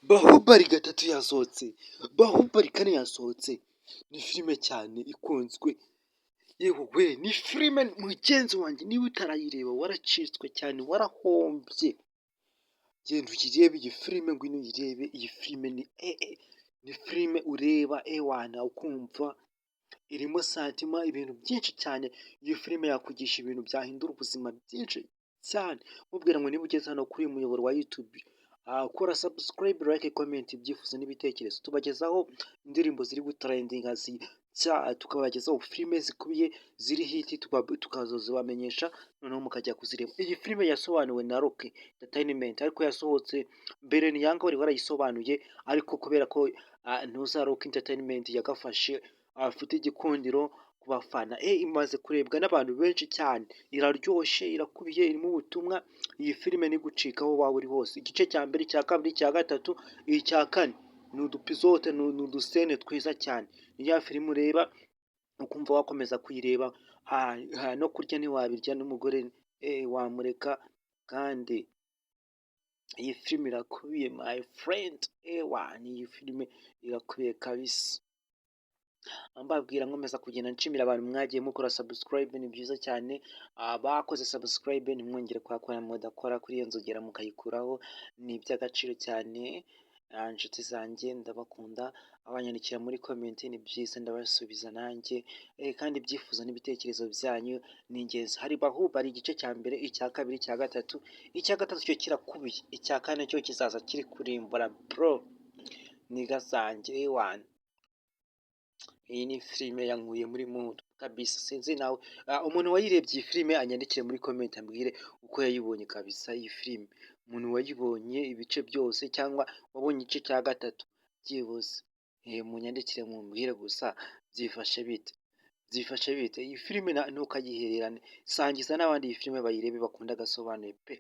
Bahubali gatatu yasohotse, Bahubali kane yasohotse, ni filime cyane ikunzwe, yewe ni filime mugenzi wanjye niba utarayireba waracitswe cyane warahombye, genda uyirebe iyi filime, ngwino uyirebe iyi filime, ni filime ureba ewana ukumva irimo santima, ibintu byinshi cyane, iyi filime yakwigisha ibintu byahindura ubuzima byinshi cyane, mubwira ngo niba ugeze hano kuri uyu muyoboro wa YouTube, kora subscribe, like, comment, ibyifuzo n'ibitekerezo, tubagezaho indirimbo ziri gutrendinga, tukabagezaho filime zikubiye ziri hiti, tukazibamenyesha noneho mukajya kuzireba. Iyi filime yasobanuwe na Rock Entertainment, ariko yasohotse mbere ni Yanga wari warayisobanuye, ariko kubera ko ntuza Rock Entertainment yagafashe afite igikundiro ku bafana, imaze kurebwa n'abantu benshi cyane, iraryoshye, irakubiye, irimo ubutumwa, iyi filime ni gucika aho waba uri hose, igice cya mbere, icya kabiri, icya gatatu, icya kane, ni udupizote, ni udusene twiza cyane, ni ya filime ureba ukumva wakomeza kuyireba, no kurya ntiwabirya n'umugore wamureka, kandi iyi filime irakubiye my friend, iyi filime irakubiye kabisa. Mbabwira nkomeza kugenda nshimira abantu mwagiye mukora subscribe, ni byiza cyane, bakoze subscribe ntimwongere kuhakora, mudakora kuri iyo nzogera mukayikuraho, ni iby'agaciro cyane, inshuti zanjye ndabakunda, abanyandikira muri comment ni byiza ndabasubiza nanjye, kandi ibyifuzo n'ibitekerezo byanyu ni ingenzi. Hari Bahubali igice cya mbere, icya kabiri, icya gatatu, icya gatatu cyo kirakubiye, icya kane cyo kizaza kiri kurimbura bro, niga zanjye wana. Iyi ni filime yankuye muri mood kabisa, sinzi nawe, umuntu wayirebye iyi filime anyandikire muri comment ambwire uko yayibonye kabisa. Iyi filime umuntu wayibonye ibice byose cyangwa wabonye igice cya gatatu byibuze, munyandikire mumbwire gusa byifashe bite, iyi filime ntukayihererane, sangiza n'abandi iyi filime bayirebe bakunda agasobanuye pe.